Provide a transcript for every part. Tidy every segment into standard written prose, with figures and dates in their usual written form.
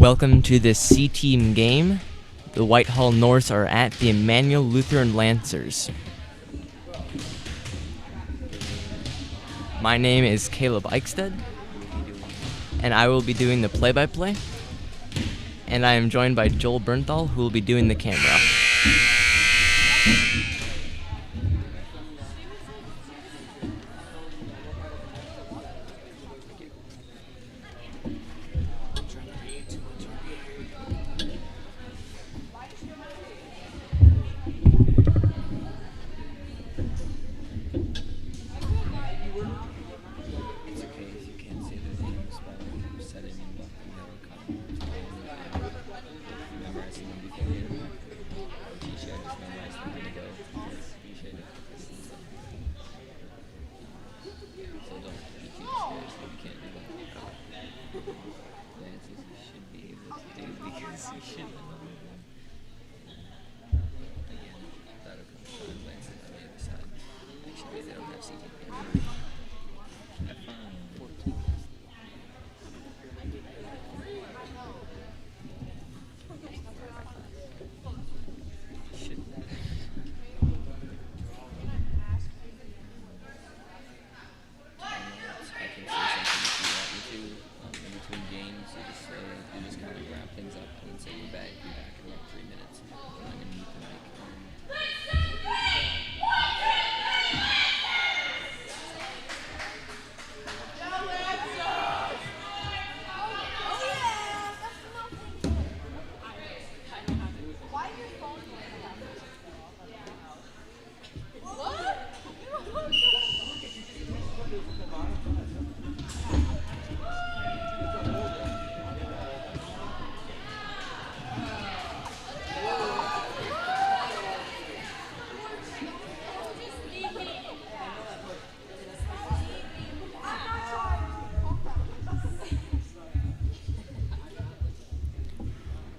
Welcome to this C-Team game. The Whithall Norse are at the Immanuel Lutheran Lancers. My name is Caleb Eichstead, and I will be doing the play-by-play. And I am joined by Joel Bernthal, who will be doing the camera.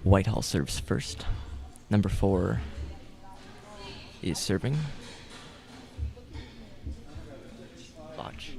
Whithall serves first. Number 4 is serving. Watch.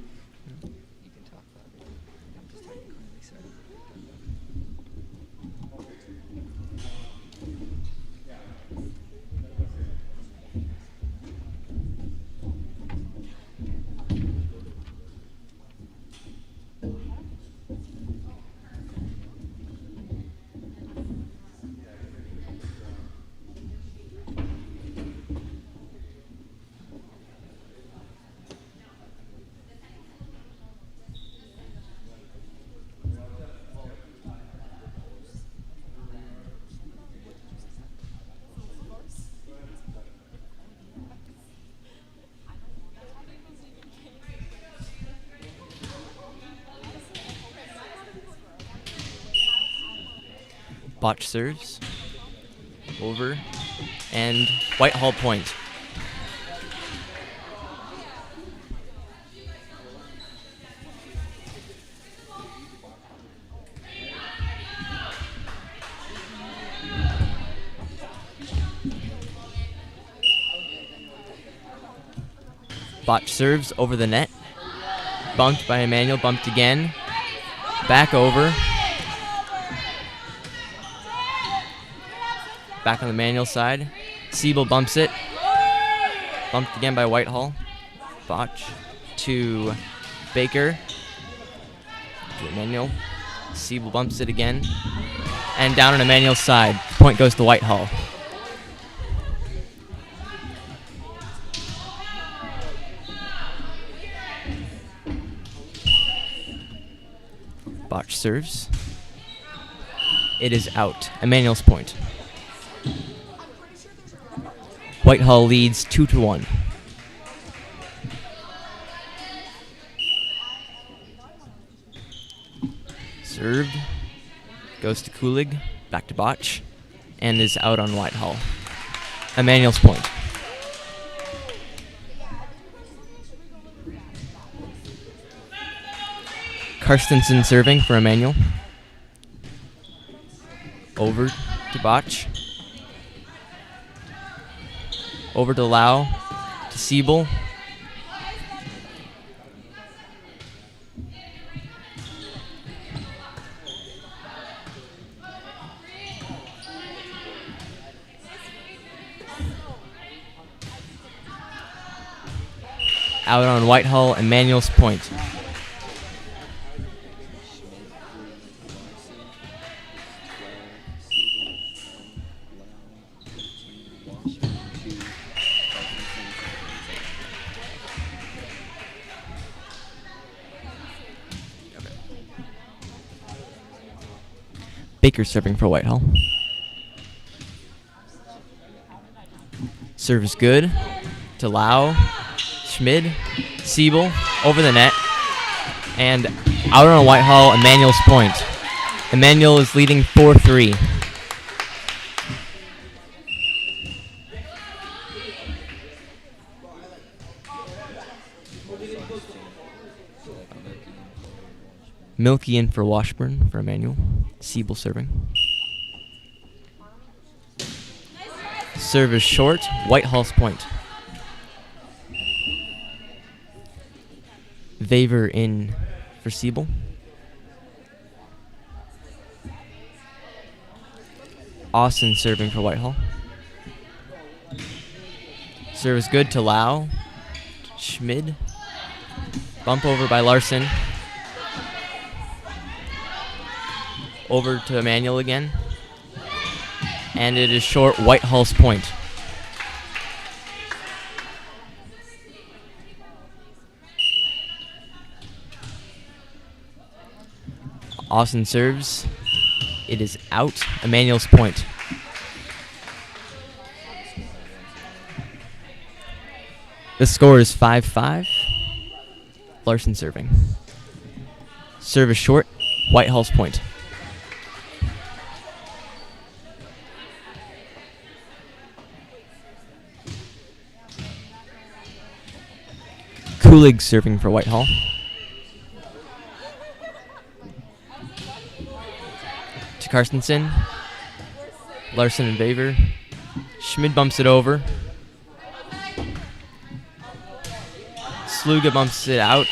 Botch serves. Over. And Whithall point. Botch serves over the net. Bumped by Immanuel. Bumped again. Back over. Back on the Immanuel side. Siebel bumps it. Bumped again by Whithall. Botch to Baker. To Immanuel. Siebel bumps it again. And down on Immanuel's side. Point goes to Whithall. Botch serves. It is out. Immanuel's point. Whithall leads 2-1. Served. Goes to Kulig. Back to Botch. And is out on Whithall. Immanuel's point. Karstensen serving for Immanuel. Over to Botch. Over to Lau. To Siebel. out on Whithall. Immanuel's point. Baker serving for Whithall. Serve is good to Lau. Schmid. Siebel over the net. And out on Whithall, Immanuel's point. Immanuel is leading 4-3. Milky in for Washburn for Immanuel. Siebel serving. Serve is short. Whitehall's point. Vaver in for Siebel. Austin serving for Whithall. Serve is good to Lau. Schmid. Bump over by Larson. Over to Immanuel again. And it is short. Whitehall's point. Austin serves. It is out. Immanuel's point. The score is 5-5. Larson serving. Serve is short. Whitehall's point. Kulig serving for Whithall. To Carstensen. Larson and Vaver. Schmid bumps it over. Sluga bumps it out.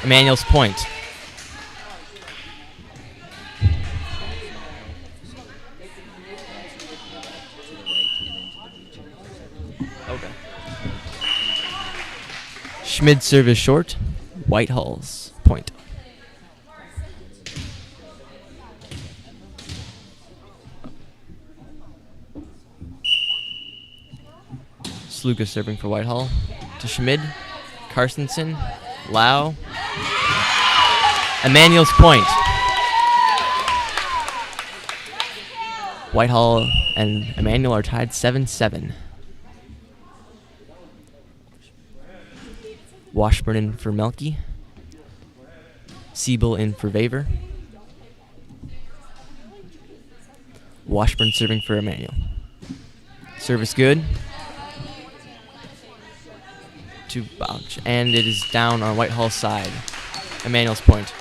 Immanuel's point. Okay. Schmid serve is short. Whitehall's point. Sluga serving for Whithall. To Schmid. Carstensen. Lau. Immanuel's point. Whithall and Immanuel are tied 7-7. Washburn in for Melky. Siebel in for Vaver. Washburn serving for Immanuel. Service good. To Bouch. And it is down on Whitehall's side. Immanuel's point.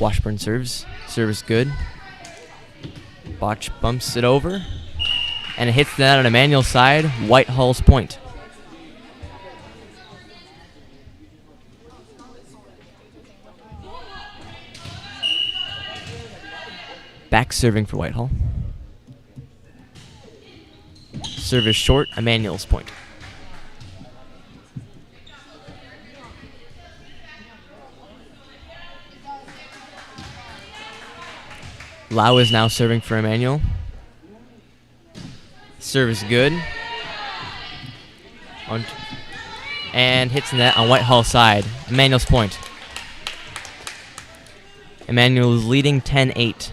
Washburn serves. Service good. Botch bumps it over. And it hits the net on Immanuel's side. Whitehall's point. Back serving for Whithall. Service short. Immanuel's point. Lau is now serving for Immanuel. Service good. And hits the net on Whitehall's side. Immanuel's point. Immanuel is leading 10-8.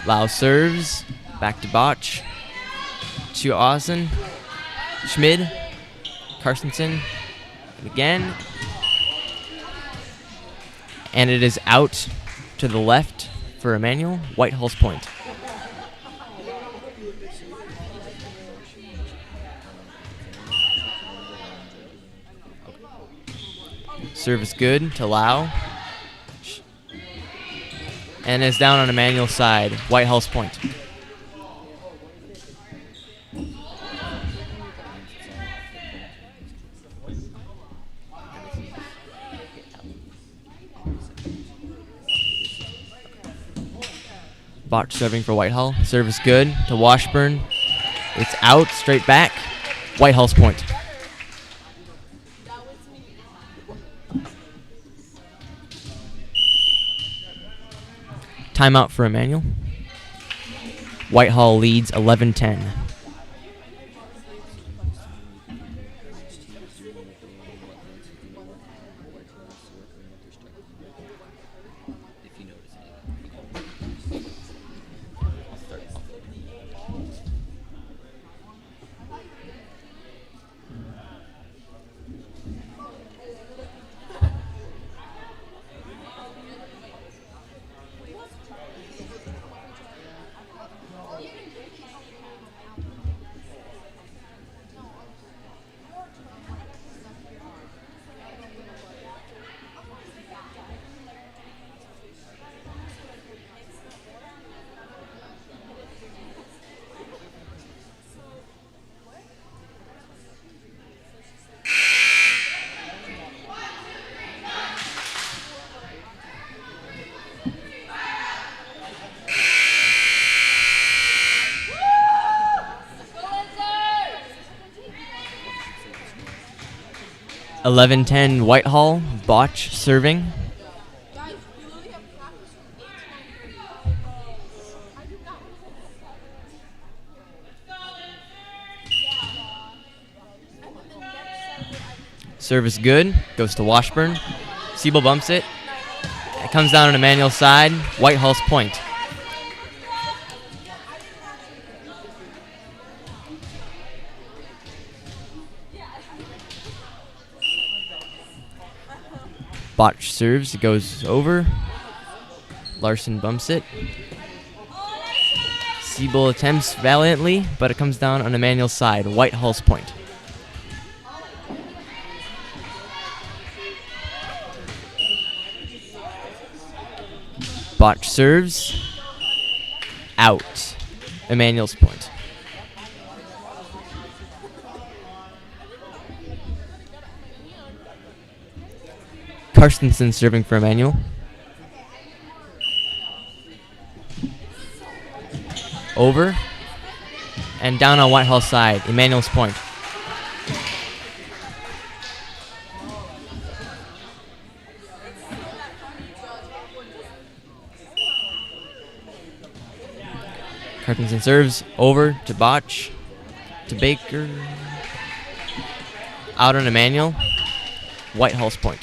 Lau serves. Back to Botch. To Austin. Schmid. Carstensen. Again. And it is out to the left for Immanuel. Whitehall's point. Service good to Lau. And it's down on Immanuel's side. Whitehall's point. Botch serving for Whithall. Service good to Washburn. It's out, straight back. Whitehall's point. Timeout for Immanuel. Whithall leads 11-10. (11-10) Whithall. Botch serving. Service good. Goes to Washburn. Siebel bumps it. It comes down on Immanuel's side. Whitehall's point. Botch serves. It goes over. Larson bumps it. Siebel attempts valiantly, but it comes down on Immanuel's side. Whitehall's point. Botch serves. Out. Immanuel's point. Carstensen serving for Immanuel. Over. And down on Whitehall's side. Immanuel's point. Carstensen serves. Over to Botch. To Baker. Out on Immanuel. Whitehall's point.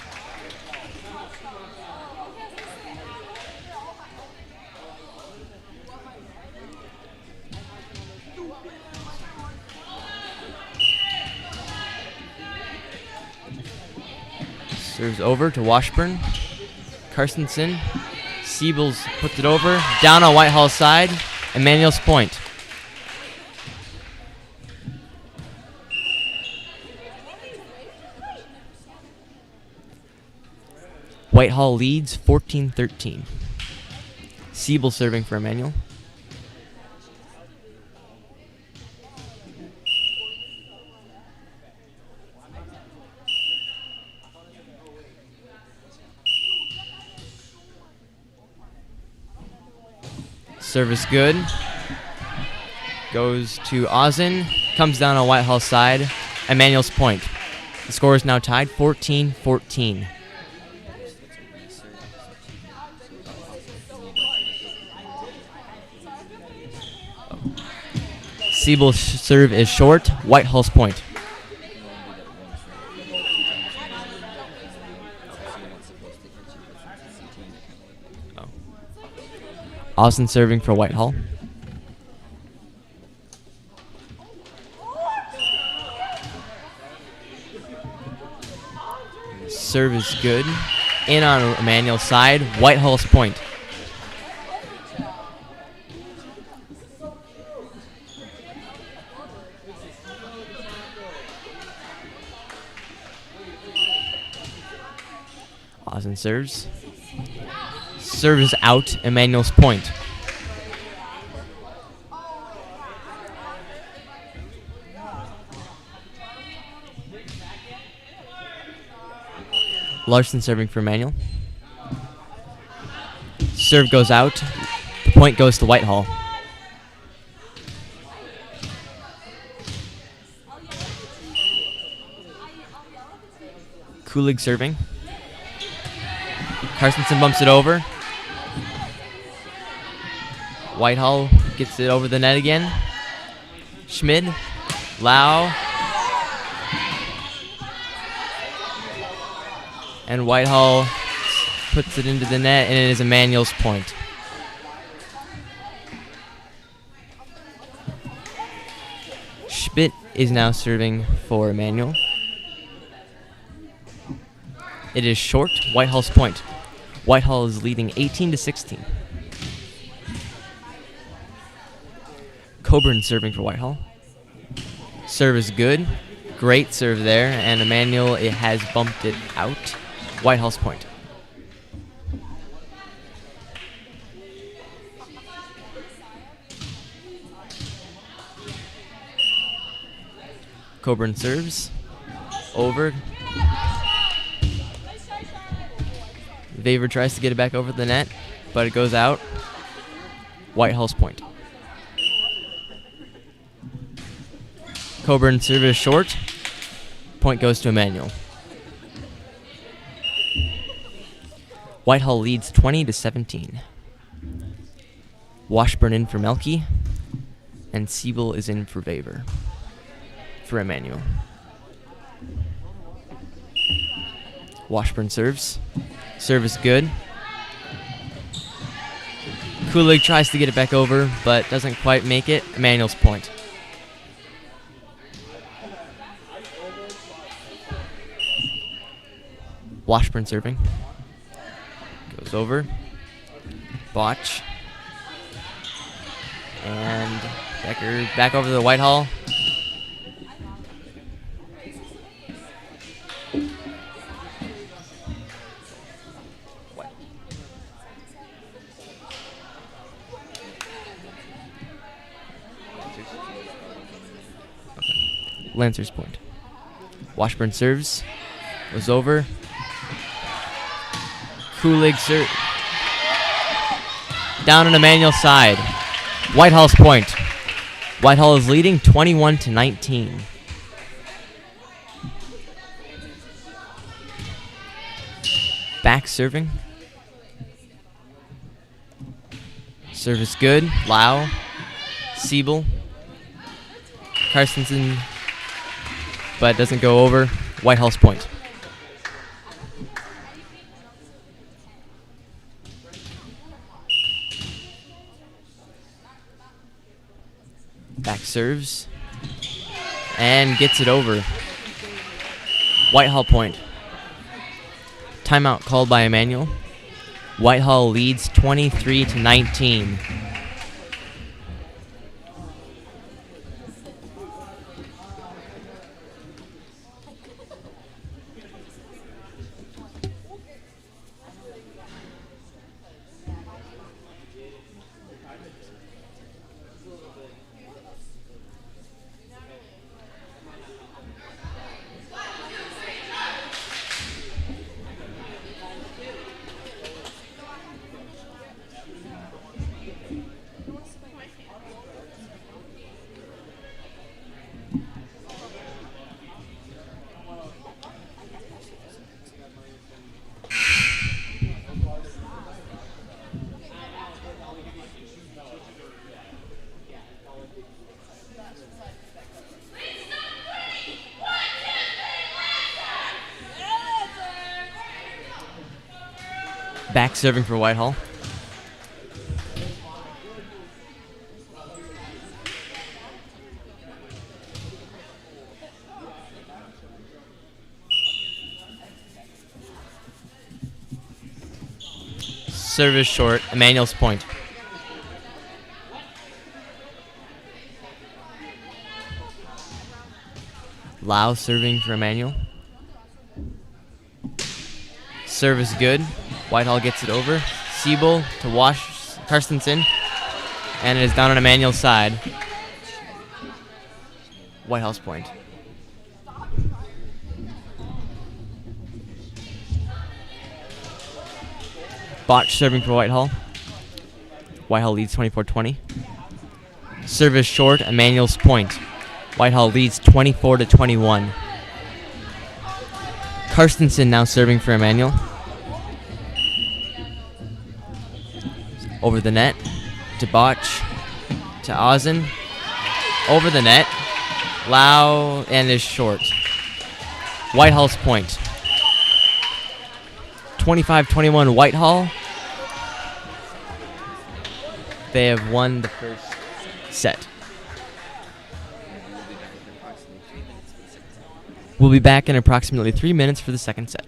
Serves over to Washburn. Carstensen. Siebel's puts it over. Down on Whitehall's side. Immanuel's point. Whitehall leads 14-13. Siebel serving for Immanuel. Service good. Goes to Ozen. Comes down on Whitehall's side. Immanuel's point. The score is now tied 14-14. Siebel's serve is short. Whitehall's point. Austin serving for Whithall. Serve is good. In on Immanuel's side. Whitehall's point. Austin serves. Serve is out. Immanuel's point. Larson serving for Immanuel. Serve goes out. Point goes to Whithall. Kulig serving. Carstensen bumps it over. Whithall gets it over the net again. Schmid. Lau. And Whithall puts it into the net, and it is Immanuel's point. Schmidt is now serving for Immanuel. It is short, Whitehall's point. Whithall is leading 18-16. Coburn serving for Whithall. Serve is good. Great serve there, and Immanuel, it has bumped it out. Whitehall's point. Coburn serves. Over. Vaver tries to get it back over the net, but it goes out. Whitehall's point. Coburn serve is short. Point goes to Immanuel. Whithall leads 20-17. Washburn in for Melky, and Siebel is in for Vaver. For Immanuel. Washburn serves. Serve is good. Kulig tries to get it back over, but doesn't quite make it. Immanuel's point. Washburn serving. Goes over. Botch. And Becker back over to the Whithall. Lancer's point. Washburn serves. Goes over. Kulig serve. Down on Immanuel's side. Whitehall's point. Whithall is leading 21-19. Back serving. Serve is good. Lau. Siebel. Carstensen, but doesn't go over. Whitehall's point. Back serves and gets it over. Whitehall point. Timeout called by Immanuel. Whitehall leads 23-19. Back serving for Whithall. Service short. Immanuel's point. Lau serving for Immanuel. Service good. Whitehall gets it over. Siebel to Carstensen. And it is down on Immanuel's side. Whitehall's point. Botch serving for Whitehall. Whitehall leads 24-20. Service short, Immanuel's point. Whitehall leads 24-21. Carstensen now serving for Immanuel. Over the net to Botch, to Ozen. Over the net. Lau and is short. Whitehall's point. 25-21 Whitehall. They have won the first set. We'll be back in approximately 3 minutes for the second set.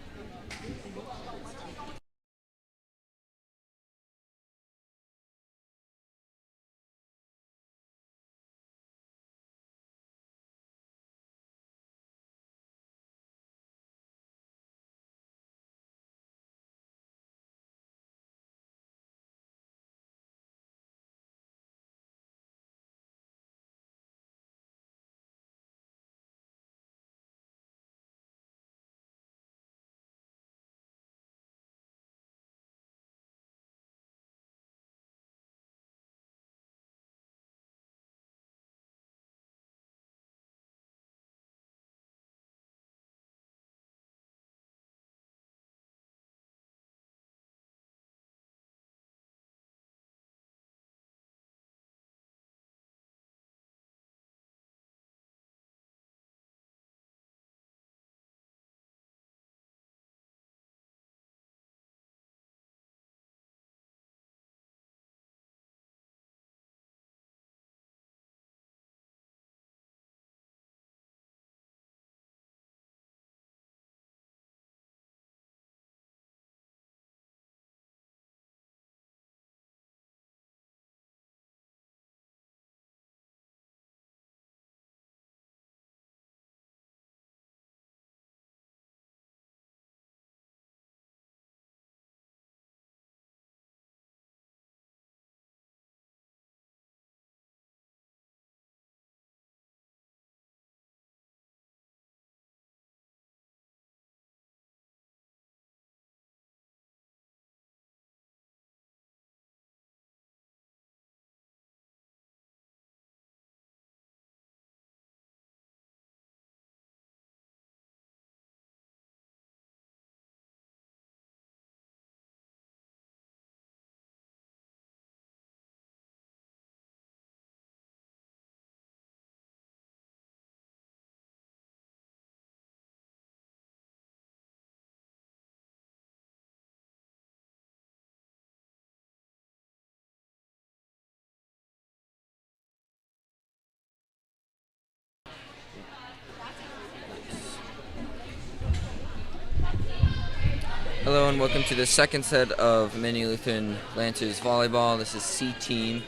Hello and welcome to the second set of Immanuel Lutheran Lancers volleyball. This is C team.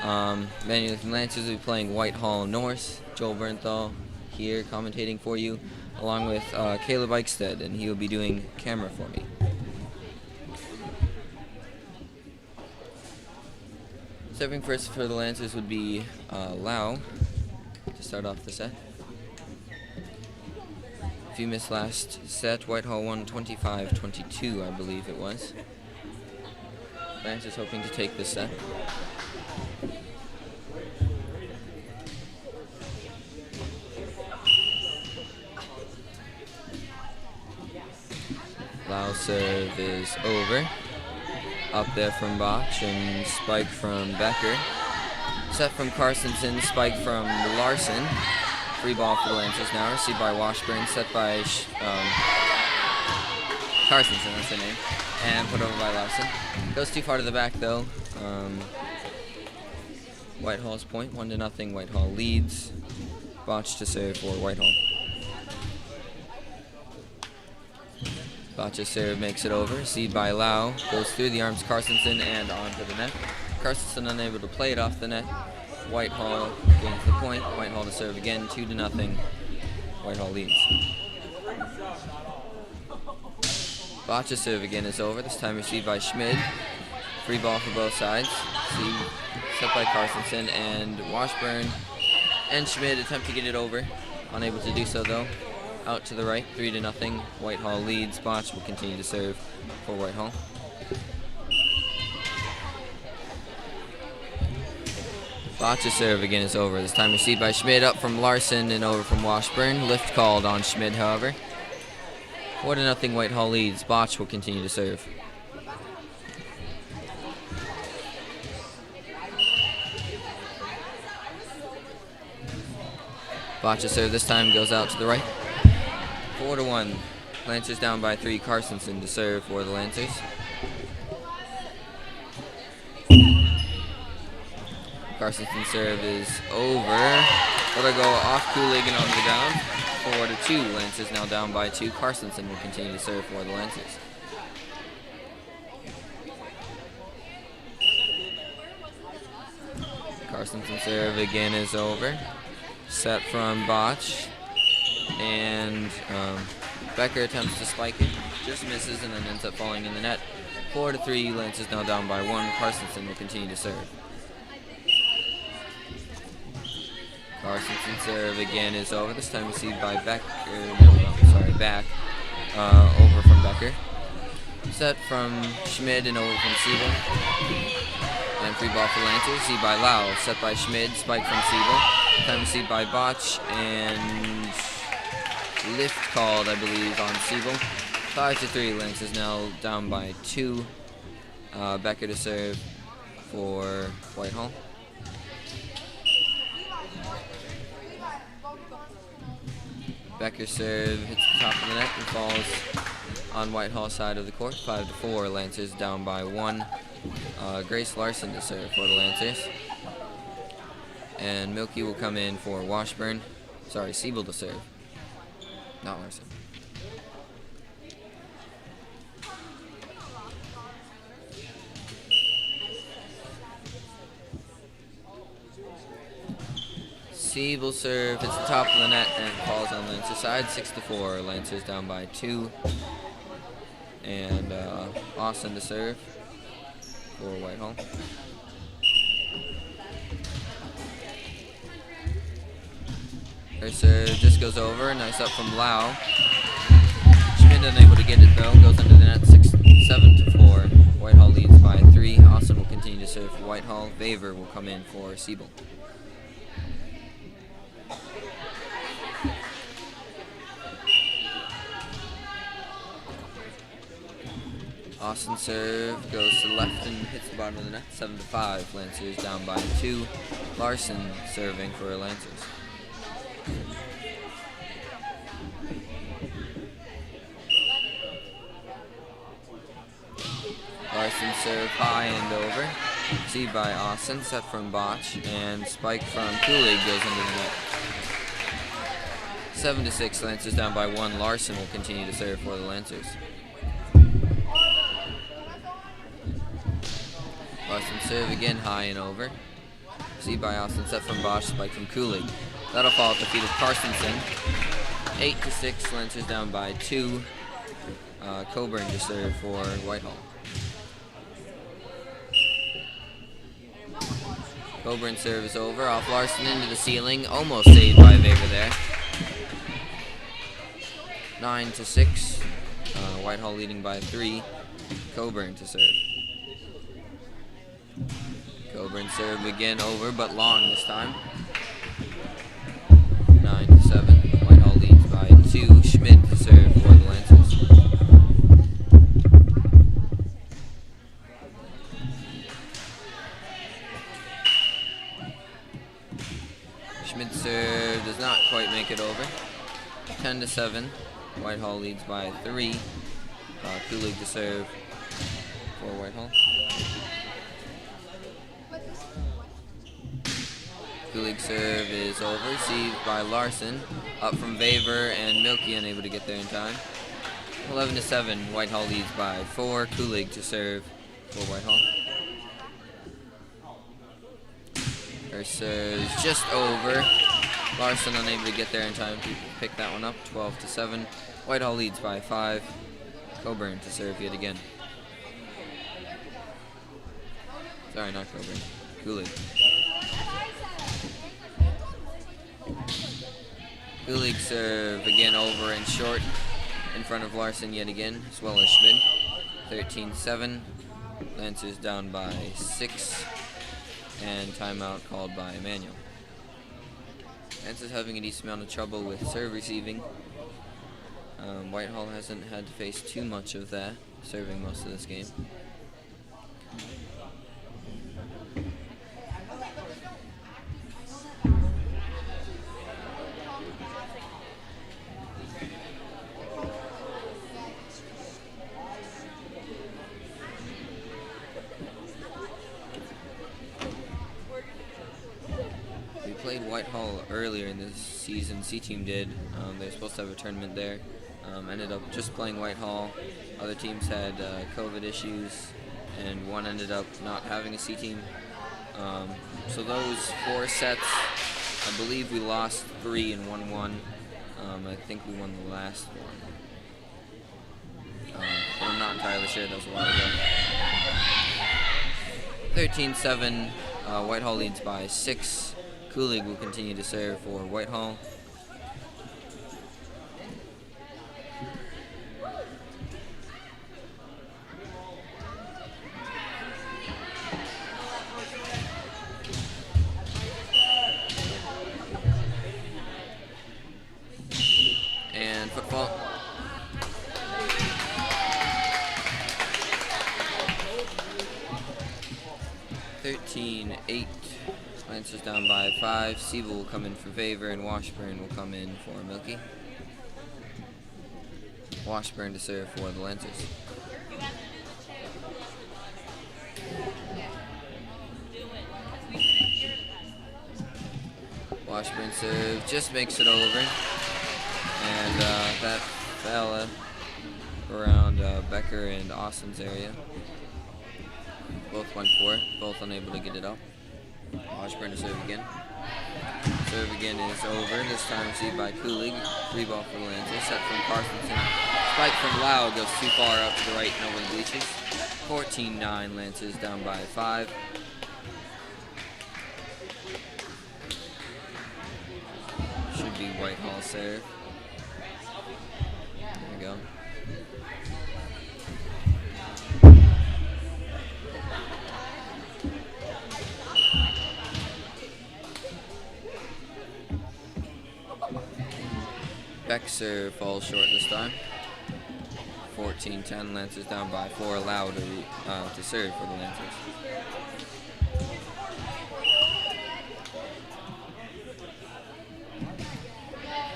Immanuel Lutheran Lancers will be playing Whithall Norse. Joel Bernthal here commentating for you, along with Caleb Eichstead, and he will be doing camera for me. Serving first for the Lancers would be Lau to start off the set. If you missed last set, Whitehall won 25-22, I believe it was. Lancers hoping to take this set. Lau's serve is over. Up there from Botch and spike from Becker. Set from Carstensen, spike from Larson. Free ball for the Lancers now, received by Washburn, set by Carstensen, that's her name, and put over by Larson. Goes too far to the back though. Whitehall's point, 1-0. Whitehall leads. Botch to serve for Whitehall. Botch's serve makes it over, received by Lau, goes through the arms Carstensen and onto the net. Carstensen unable to play it off the net. Whitehall gains the point. Whitehall to serve again, 2-0. Whitehall leads. Botch's serve again is over, this time received by Schmid. Free ball for both sides. Set by Carstensen and Washburn and Schmid attempt to get it over. Unable to do so though. Out to the right, 3-0. Whitehall leads. Botch will continue to serve for Whitehall. Botch's serve again is over. This time received by Schmid, up from Larson and over from Washburn. Lift called on Schmid, however. 4-0 Whitehall leads. Botch will continue to serve. Botch's serve this time goes out to the right. 4-1. Lancers down by 3. Carstensen to serve for the Lancers. Carstensen's serve is over. It'll go off Kulig and onto the ground. 4-2. Lancers now down by 2. Carstensen will continue to serve for the Lancers. Carstensen's serve again is over. Set from Botch. And Becker attempts to spike it. Just misses and then ends up falling in the net. 4-3. Lancers now down by 1. Carstensen will continue to serve. Carstensen's serve again is over. This time received by Back. Over from Becker. Set from Schmid and over from Siebel. And free ball for Lancers. Received by Lau. Set by Schmid. Spike from Siebel. Time received by Botch. And lift called, I believe, on Siebel. 5-3. Lancers now down by 2. Becker to serve for Whitehall. Becker's serve hits the top of the net and falls on Whitehall's side of the court. 5-4. Lancers down by 1. Grace Larson to serve for the Lancers. And Milky will come in for Washburn. Sorry, Siebel to serve. Not Larson. Siebel serve hits the top of the net and falls on Lancers side. 6-4. Lancers down by 2. And Austin to serve for Whitehall. Her serve just goes over. Nice up from Lau. Schmid unable to get it though. Goes under the net. 7-4. Whitehall leads by 3. Austin will continue to serve for Whitehall. Vaver will come in for Siebel. Austin serve goes to the left and hits the bottom of the net. 7-5. Lancers down by 2. Larson serving for Lancers. Larson serve high and over. Received by Austin. Set from Botch. And spike from Kulig goes into the net. 7-6. Lancers down by 1. Larson will continue to serve for the Lancers. Larson serve again high and over. Received by Austin. Set from Bosch. Spike from Kulig. That'll fall at the feet of Carstensen. 8-6. Lancers down by 2. Coburn to serve for Whitehall. Coburn serve is over. Off Larson into the ceiling. Almost saved by Vega there. 9-6. Whitehall leading by 3. Coburn to serve. Coburn serve again over, but long this time. 9-7. Whitehall leads by 2. Schmid to serve for the Lancers. Schmid serve does not quite make it over. 10-7. Whitehall leads by 3. Kulig to serve for Whitehall. Kulig serve is over. Received by Larson. Up from Vaver and Milky unable to get there in time. 11-7. Whitehall leads by 4. Kulig to serve for Whitehall. Her serve is just over. Larson unable to get there in time to pick that one up. 12-7. Whitehall leads by 5. Coburn to serve yet again. Sorry, not Coburn. Kulig. Kulig serve again over and short in front of Larson yet again, as well as Schmid. 13-7. Lancers down by 6. and timeout called by Immanuel. Lancers having a decent amount of trouble with serve receiving. Whithall hasn't had to face too much of that, serving most of this game. We played Whithall earlier in this season. C-Team did. They were supposed to have a tournament there. Ended up just playing Whithall. Other teams had COVID issues, and one ended up not having a C-Team. So those 4 sets, I believe we lost 3 and won 1. I think we won the last one. But I'm not entirely sure. That was a while ago. 13-7. Whithall leads by 6. Kulig will continue to serve for Whithall. And football. (13-8). Lancers down by 5. Siebel will come in for Favor, and Washburn will come in for Milky. Washburn to serve for the Lancers. Washburn serve just makes it over, and that fell around Becker and Austin's area. Both went for it, both unable to get it up. Washburn to serve again. Serve again is over, this time received by Kulig. Free ball for the Lancers, set from Carstensen. Spike from Lau goes too far up to the right and over the bleachers. 14-9, Lancers down by 5. Should be Whithall serve. There we go. Beck's serve falls short this time. 14-10, Lancers down by 4. Lau to serve for the Lancers.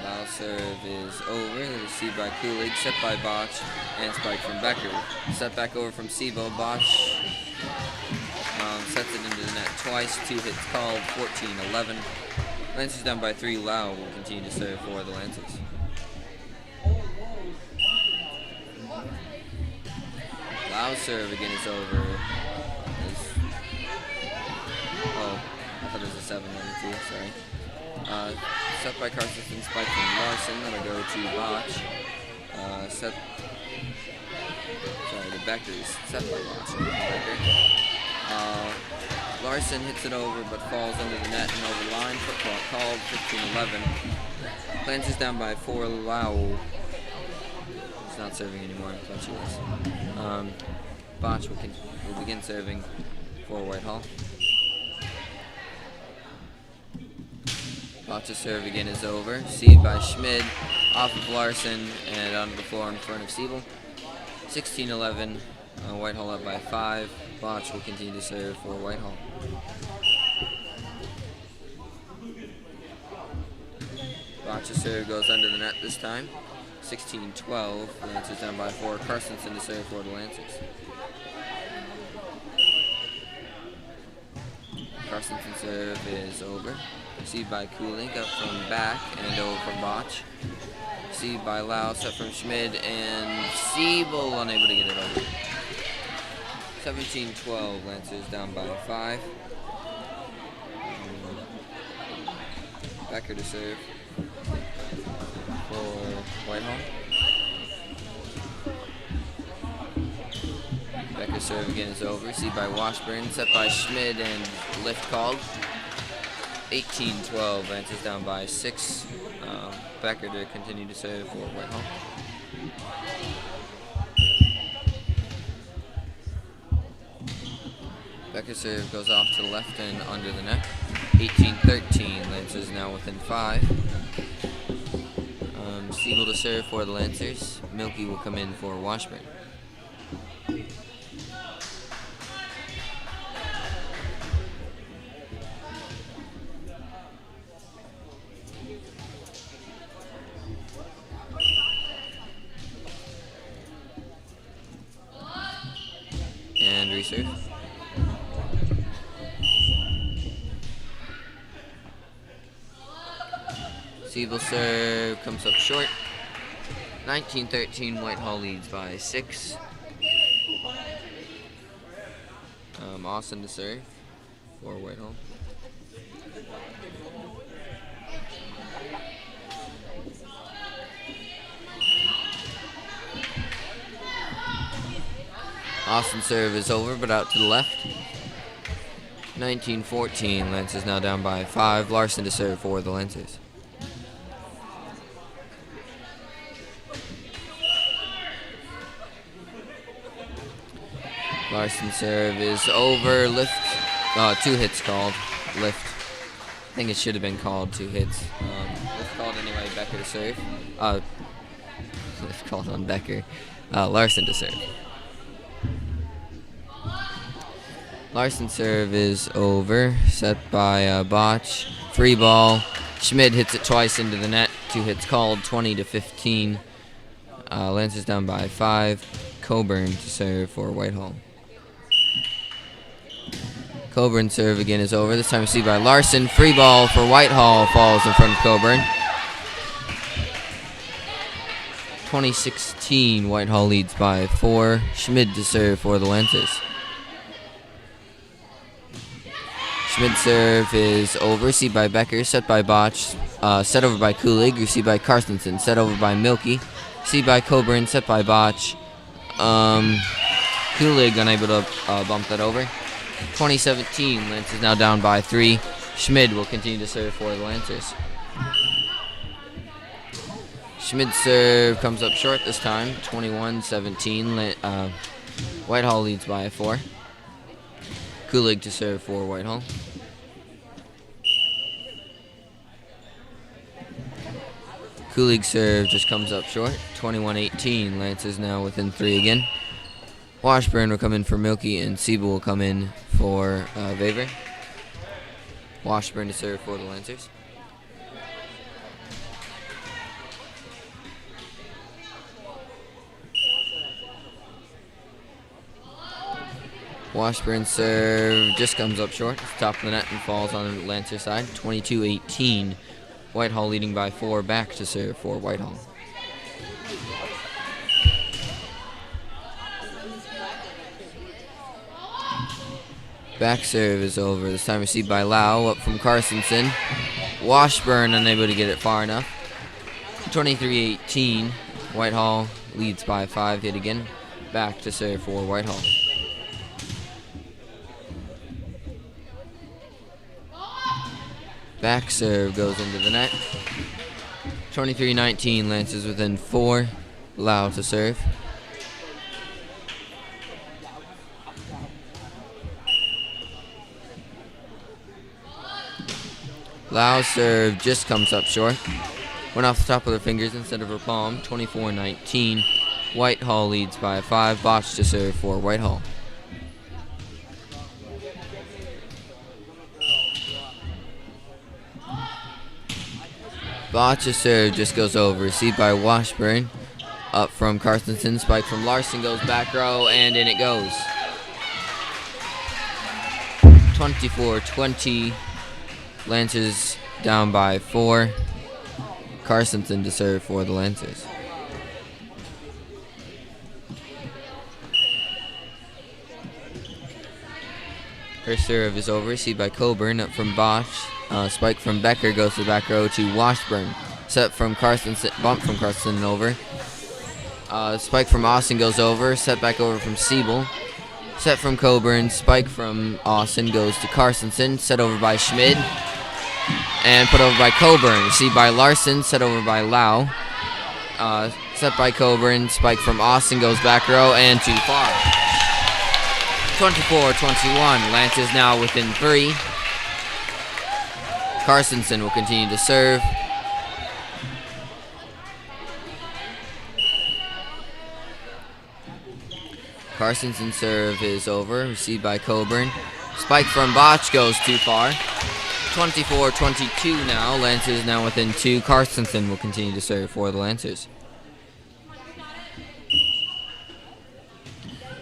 Lau serve is over. Received by Kulig, set by Botch, and spike from Becker. Set back over from Sibo. Botch sets it into the net twice. 2 hits called. 14-11. Lancers down by 3. Lau will continue to serve for the Lancers. Lau's serve again is over. Oh, I thought it was a 7-2, sorry. Set by Carstensen, spike from Larson. That'll go to Botch. The Beckers. Set by Botch. Larson hits it over but falls under the net and over the line. Football called. 15-11. Lancers down by 4. Lau. He's not serving anymore. I thought she was. Botch will begin serving for Whithall. Botch's serve again is over. Received by Schmid, off of Larson, and onto the floor in front of Siebel. 16-11. Whithall up by 5. Botch will continue to serve for Whithall. Botch's serve goes under the net this time. 16-12. Lancers down by 4. Carstensen to serve for the Lancers. Carstensen's serve is over. Received by Kulig, up from back and over from Botch. Received by Lau, set from Schmid, and Siebel unable to get it over. 17-12, Lancers down by 5. Becker to serve for Whithall. Becker's serve again is over. Received by Washburn, set by Schmid, and lift called. 18-12, Lancers down by 6. Becker to continue to serve for Whithall. Becker's serve goes off to the left and under the net. 18-13. Lancers now within 5. Siebel to serve for the Lancers. Milky will come in for Washburn. And reserve. Siebel serve comes up short. 19-13, Whithall leads by 6. Austin to serve for Whithall. Austin's serve is over, but out to the left. 19-14, Lancers now down by 5. Larson to serve for the Lancers. Larson's serve is over. Lift. 2 hits called. Lift. I think it should have been called 2 hits. Lift called anyway. Becker to serve. Lift called on Becker. Larson to serve. Larson's serve is over. Set by Botch. Free ball. Schmid hits it twice into the net. 2 hits called. 20-15. Lancers down by 5. Coburn to serve for Whithall. Coburn's serve again is over. This time received by Larson. Free ball for Whithall. Falls in front of Coburn. 20-16. Whithall leads by 4. Schmid to serve for the Lancers. Schmid's serve is over. Received by Becker. Set by Botch. Set over by Kulig. Received by Carstensen. Set over by Milky. Received by Coburn. Set by Botch. Kulig unable to bump that over. 20-17. Lancers now down by 3. Schmid will continue to serve for the Lancers. Schmid's serve comes up short this time. 21-17. Whithall leads by 4. Kulig to serve for Whithall. Kulig's serve just comes up short. 21-18. Lancers now within 3 again. Washburn will come in for Milky, and Siebel will come in for Vaver. Washburn to serve for the Lancers. Washburn's serve just comes up short. It's top of the net and falls on the Lancer side. 22-18. Whithall leading by 4. Back to serve for Whithall. Back serve is over. This time received by Lau. Up from Carstensen. Washburn unable to get it far enough. 23-18. Whithall leads by 5 yet again. Back to serve for Whithall. Back serve goes into the net. 23-19. Lancers within 4. Lau to serve. Lau's serve just comes up short. Went off the top of their fingers instead of her palm. 24-19. Whithall leads by 5. Botch to serve for Whithall. Botch's serve just goes over. Received by Washburn. Up from Carstensen. Spike from Larson goes back row, and in it goes. 24-20. Lancers down by 4. Carstensen to serve for the Lancers. Her serve is over. Received by Coburn. Up from Botch. Spike from Becker goes to the back row to Washburn. Set from Carstensen. Bump from Carstensen over. Spike from Austin goes over. Set back over from Siebel. Set from Coburn. Spike from Austin goes to Carstensen. Set over by Schmid. And put over by Coburn. Received by Larson. Set over by Lau. Set by Coburn. Spike from Austin goes back row and too far. 24-21. Lancers now within 3. Carstensen will continue to serve. Carstensen's serve is over. Received by Coburn. Spike from Botch goes too far. 24-22 now. Lancers now within 2. Carstensen will continue to serve for the Lancers.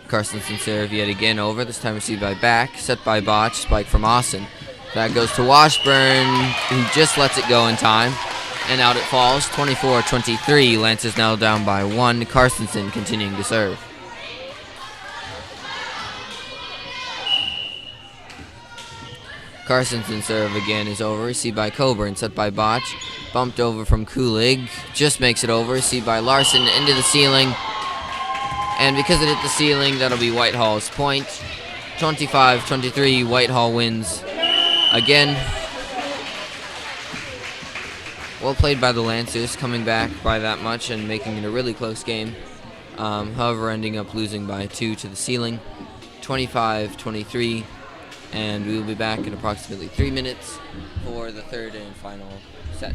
Carstensen serve yet again over. This time received by Back. Set by Botch. Spike from Austin. That goes to Washburn, who just lets it go in time. And out it falls. 24-23. Lancers now down by 1. Carstensen continuing to serve. Carstensen's serve again is over. Received by Coburn. Set by Botch. Bumped over from Kulig. Just makes it over. Received by Larson into the ceiling. And because it hit the ceiling, that'll be Whitehall's point. 25-23. Whitehall wins again. Well played by the Lancers, coming back by that much and making it a really close game. However, ending up losing by 2 to the ceiling. 25-23. And we will be back in approximately 3 minutes for the third and final set.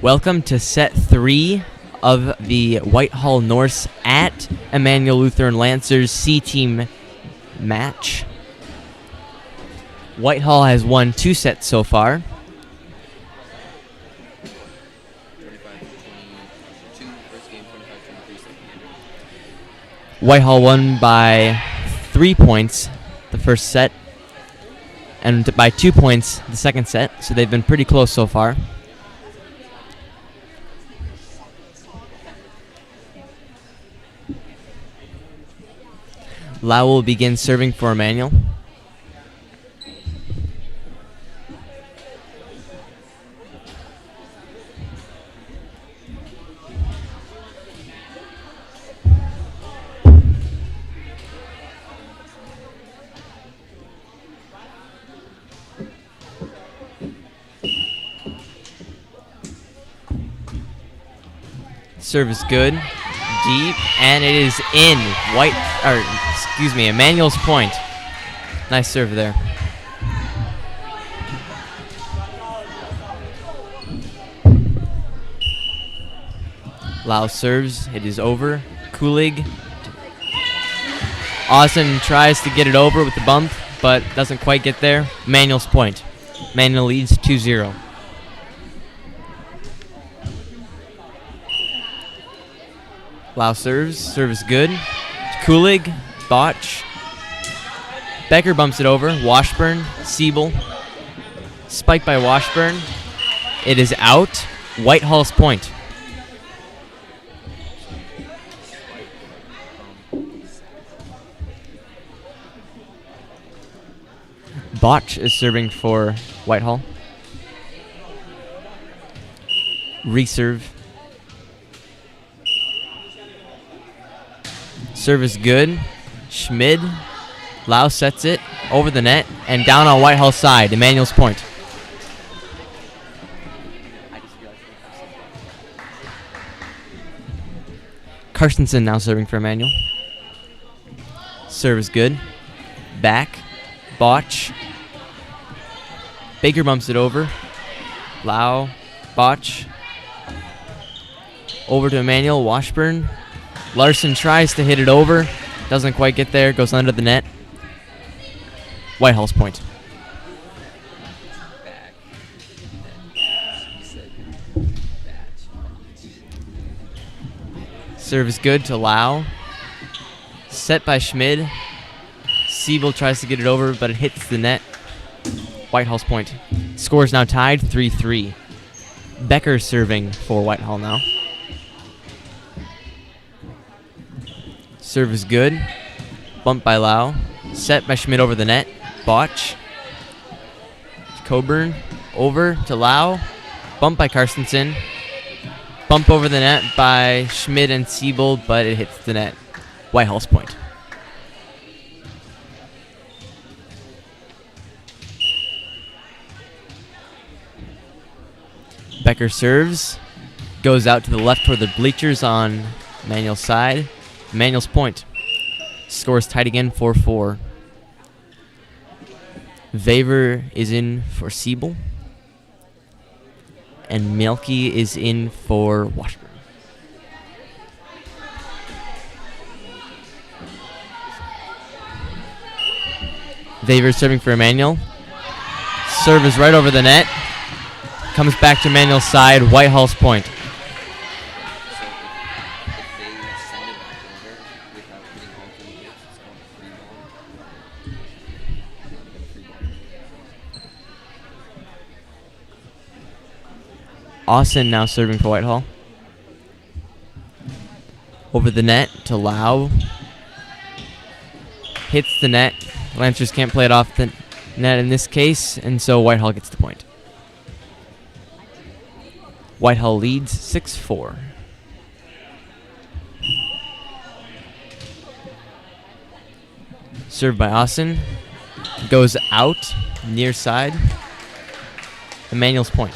Welcome to set 3 of the Whitehall Norse at Immanuel Lutheran Lancers C-Team match. Whitehall has won 2 sets so far. 25-22, first game, 25-23 second game. Whitehall won by 3 points the first set and by 2 points the second set, so they've been pretty close so far. Lau will begin serving for Immanuel. Serve is good. Deep, and it is in. Immanuel's point. Nice serve there. Lau serves. It is over. Kulig. Austin tries to get it over with the bump, but doesn't quite get there. Immanuel's point. Immanuel leads 2-0. Lau serves. Serve is good. Kulig. Botch. Becker bumps it over. Washburn. Siebel. Spike by Washburn. It is out. Whitehall's point. Botch is serving for Whitehall. Reserve. Serve is good. Schmid. Lau sets it over the net and down on Whitehall's side. Immanuel's point. Carstensen now serving for Immanuel. Serve is good. Back. Botch. Baker bumps it over. Lau. Botch. Over to Immanuel. Washburn. Larson tries to hit it over. Doesn't quite get there. Goes under the net. Whitehall's point. Serve is good to Lau. Set by Schmid. Siebel tries to get it over, but it hits the net. Whitehall's point. Score is now tied 3-3. Becker serving for Whitehall now. Serve is good. Bump by Lau. Set by Schmid over the net. Botch. Coburn over to Lau. Bump by Carstensen. Bump over the net by Schmid and Siebel, but it hits the net. Whitehall's point. Becker serves. Goes out to the left toward the bleachers on Immanuel's side. Immanuel's point. Score is tied again 4-4. Vaver is in for Siebel. And Mielke is in for Washburn. Vaver serving for Immanuel. Serve is right over the net. Comes back to Immanuel's side. Whitehall's point. Austin now serving for Whitehall. Over the net to Lau. Hits the net. Lancers can't play it off the net in this case, and so Whitehall gets the point. Whitehall leads 6-4. Served by Austin. Goes out, near side. Immanuel's point.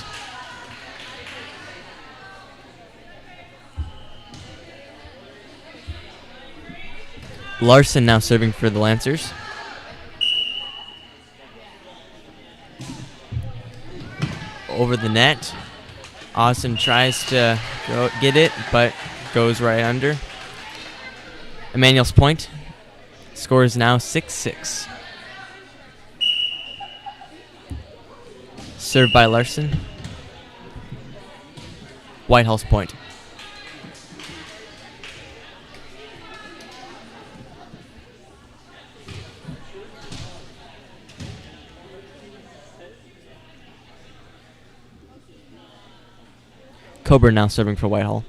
Larson now serving for the Lancers. Over the net. Austin tries to get it, but goes right under. Immanuel's point. Score is now 6-6. Served by Larson. Whitehall's point. Coburn now serving for Whitehall.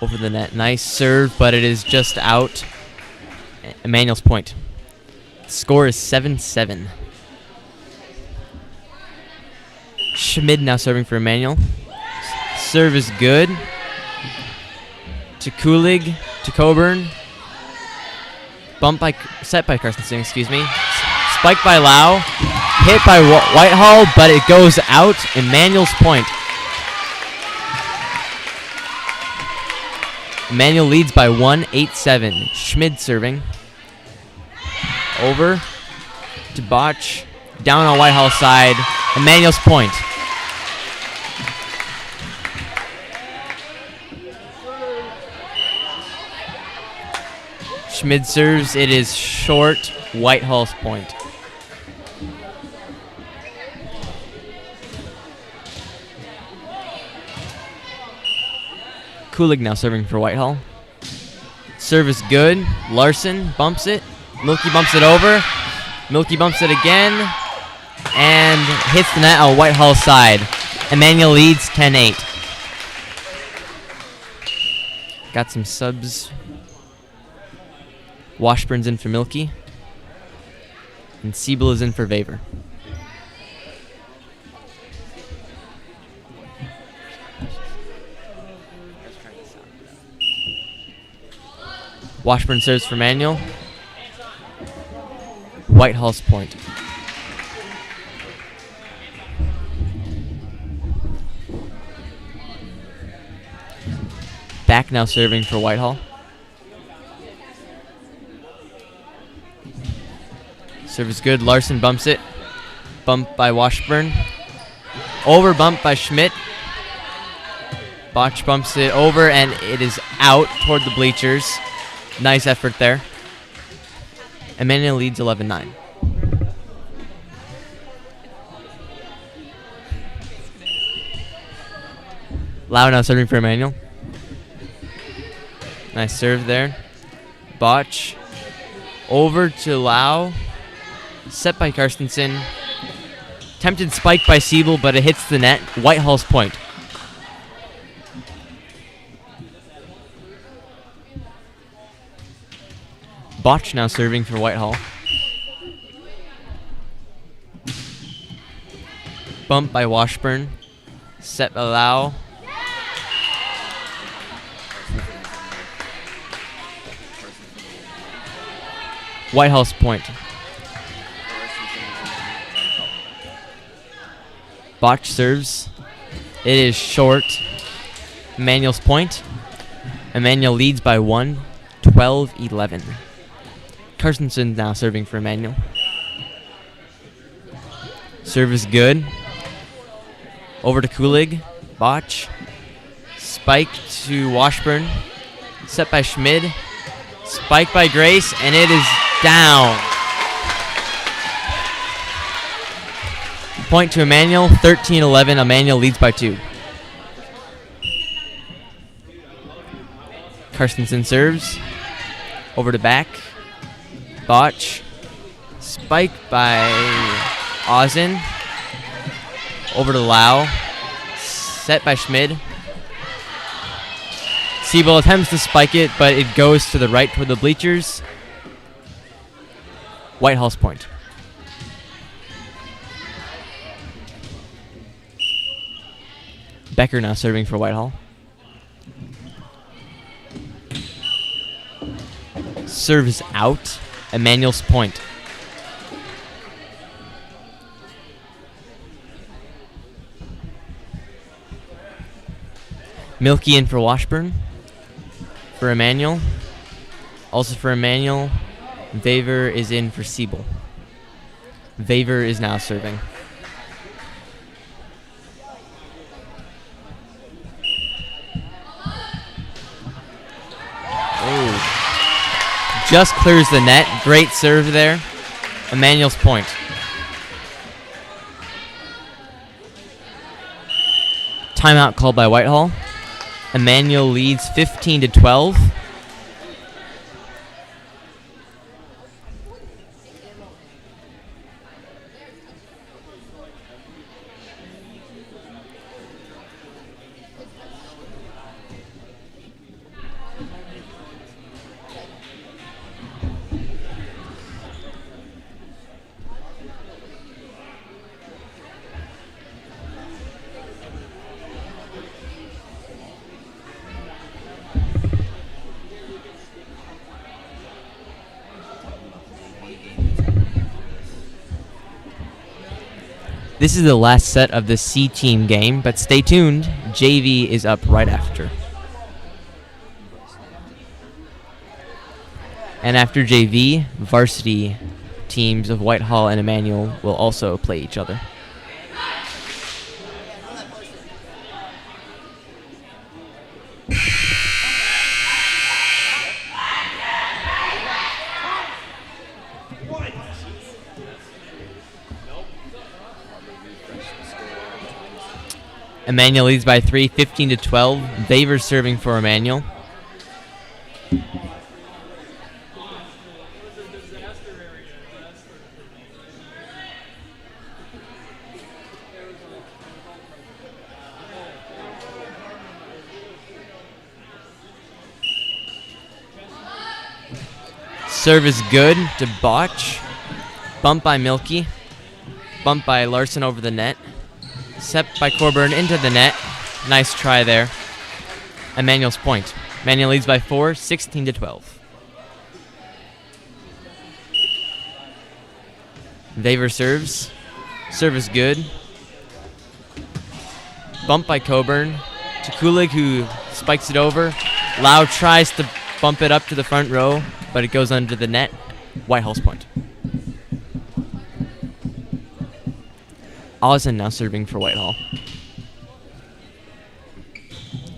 Over the net. Nice serve, but it is just out. Immanuel's point. Score is 7-7. Schmid now serving for Immanuel. Serve is good. To Kulig. To Coburn. Set by Carstensen, excuse me. Spike by Lau. hit by Whithall, but it goes out. Immanuel's point. Immanuel leads by 1, 8-7. Schmid serving. Over to Botch. Down on Whithall's side. Immanuel's point. Schmid serves. It is short. Whithall's point. Kulig now serving for Whithall. Serve is good. Larson bumps it. Milky bumps it over. Milky bumps it again. And hits the net on Whithall's side. Immanuel leads 10-8. Got some subs. Washburn's in for Milky. And Siebel is in for Vaver. Washburn serves for Immanuel. Whithall's point. Back now serving for Whithall. Serve is good. Larson bumps it. Bump by Washburn. Over bump by Schmidt. Botch bumps it over, and it is out toward the bleachers. Nice effort there. Immanuel leads 11-9. Lau now serving for Immanuel. Nice serve there. Botch. Over to Lau. Set by Karstensen. Tempted spike by Siebel, but it hits the net. Whithall's point. Botch now serving for Whithall. Bump by Washburn. Set by Lau. Whithall's point. Botch serves. It is short. Immanuel's point. Immanuel leads by 1, 12-11. Carstensen now serving for Immanuel. Serve is good. Over to Kulig. Botch. Spike to Washburn. Set by Schmid. Spike by Grace, and it is down. Point to Immanuel. 13-11. Immanuel leads by 2. Carstensen serves. Over to back. Botch. Spike by Ozen. Over to Lau. Set by Schmid. Siebel attempts to spike it, but it goes to the right toward the bleachers. Whithall's point. Becker now serving for Whithall. Serves out. Immanuel's point. Milky in for Washburn. For Immanuel. Also for Immanuel, Vaver is in for Siebel. Vaver is now serving. Oh. Just clears the net. Great serve there. Immanuel's point. Timeout called by Whithall. Immanuel leads 15-12. This is the last set of the C team game, but stay tuned. JV is up right after. And after JV, varsity teams of Whithall and Immanuel will also play each other. Immanuel leads by 3, 15-12. Vaver serving for Immanuel. Serve is good to Botch. Bump by Milky. Bump by Larson over the net. Set by Corburn into the net. Nice try there. Immanuel's point. Immanuel leads by 4, 16-12. Vaver serves. Serve is good. Bump by Coburn to Kulig, who spikes it over. Lau tries to bump it up to the front row, but it goes under the net. Whitehall's point. Ozzen now serving for Whithall.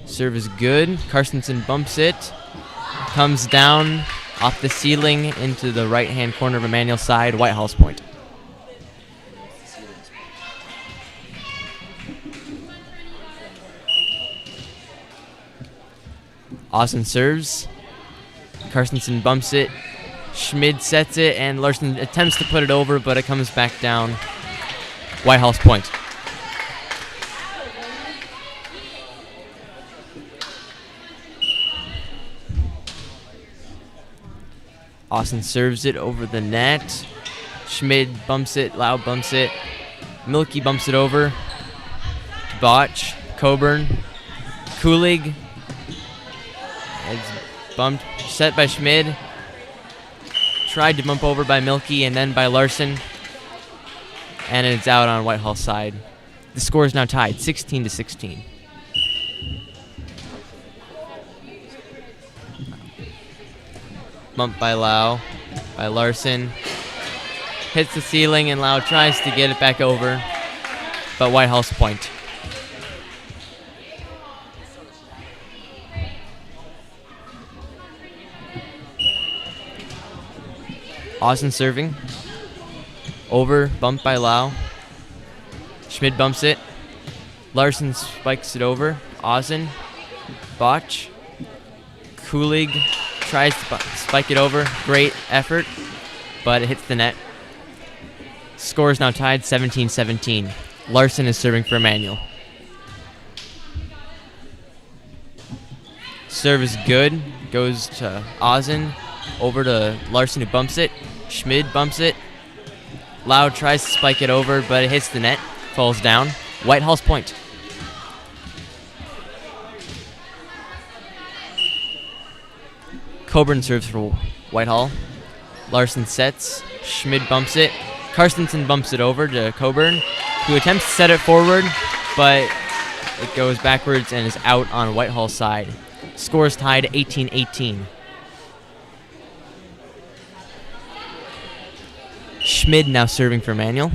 Serve is good. Carstensen bumps it. Comes down off the ceiling into the right-hand corner of Immanuel's side. Whitehall's point. Ozzen serves. Carstensen bumps it. Schmid sets it, and Larson attempts to put it over, but it comes back down. Whitehall's point. Austin serves it over the net. Schmid bumps it. Lau bumps it. Milky bumps it over. To Botch. Coburn. Kulig. It's bumped. Set by Schmid. Tried to bump over by Milky and then by Larson. And it's out on Whitehall's side. The score is now tied, 16-16. Bump by Lau, by Larson. Hits the ceiling and Lau tries to get it back over, but Whitehall's point. Austin serving. Over, bump by Lau. Schmid bumps it. Larson spikes it over. Ozzen. Botch. Kulig tries to spike it over. Great effort, but it hits the net. Score is now tied 17-17. Larson is serving for Immanuel. Serve is good. Goes to Ozzen. Over to Larson, who bumps it. Schmid bumps it. Lau tries to spike it over, but it hits the net. Falls down. Whitehall's point. Coburn serves for Whitehall. Larson sets. Schmid bumps it. Carstensen bumps it over to Coburn, who attempts to set it forward, but it goes backwards and is out on Whitehall's side. Score is tied 18-18. Schmid now serving for Immanuel.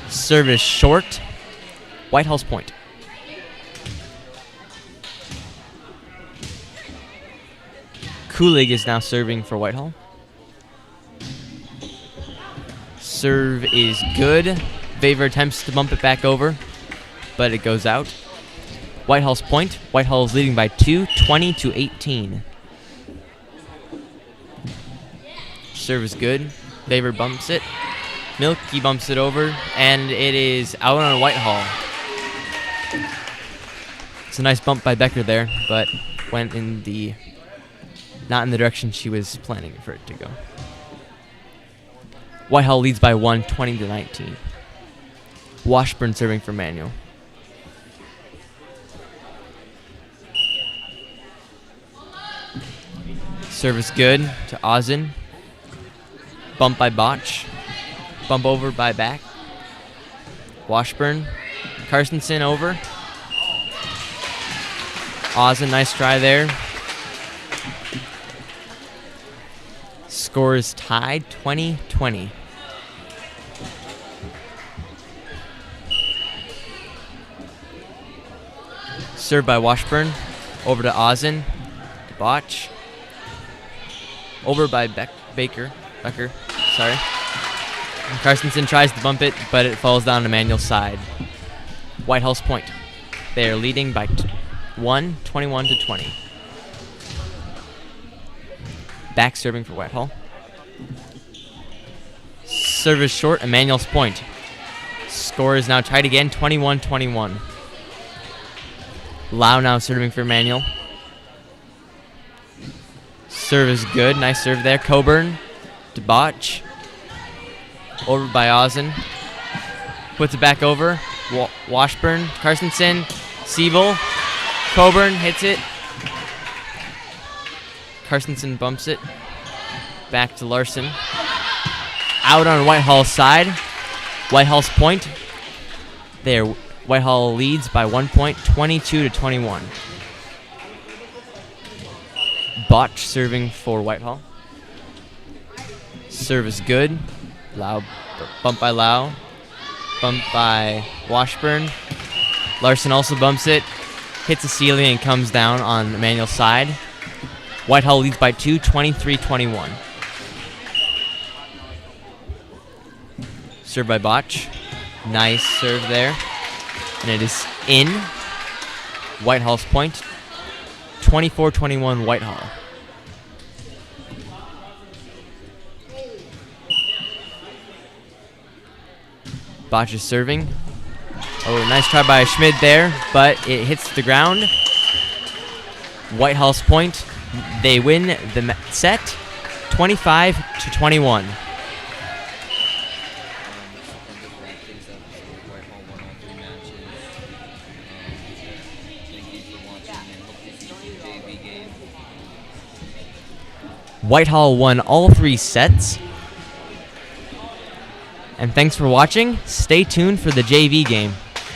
Serve is short. Whitehall's point. Kulig is now serving for Whitehall. Serve is good. Vaver attempts to bump it back over, but it goes out. Whitehall's point. Whitehall is leading by 2, 20-18. Serve is good. Vaver bumps it. Milky bumps it over, and it is out on Whitehall. It's a nice bump by Becker there, but went in the not in the direction she was planning for it to go. Whitehall leads by 1, 20-19. Washburn serving for Immanuel. Serve is good to Ozzen. Bump by Botch. Bump over by back Washburn. Carstensen over. Ozin, nice try there. Score is tied 20-20. Served by Washburn. Over to Ozin. Botch. Over by Becker. Sorry. And Carstensen tries to bump it, but it falls down to Immanuel's side. Whitehall's point. They are leading by 21-20. Back serving for Whithall. Service short, Immanuel's point. Score is now tied again, 21-21. Lau now serving for Immanuel. Serve is good. Nice serve there. Coburn to Botch. Over by Ozin. Puts it back over. Washburn. Carstensen. Siebel. Coburn hits it. Carstensen bumps it. Back to Larson. Out on Whitehall's side. Whitehall's point. There. Whitehall leads by 1 point, 22-21. Botch serving for Whitehall. Serve is good. Bump by Lau. Bump by Washburn. Larson also bumps it. Hits the ceiling and comes down on Immanuel's side. Whitehall leads by 2, 23-21. Served by Botch. Nice serve there. And it is in. Whitehall's point. 24-21 Whitehall. Botch is serving. Oh, nice try by Schmid there, but it hits the ground. Whitehall's point. They win the set 25-21. Whitehall won all 3 sets. And thanks for watching. Stay tuned for the JV game.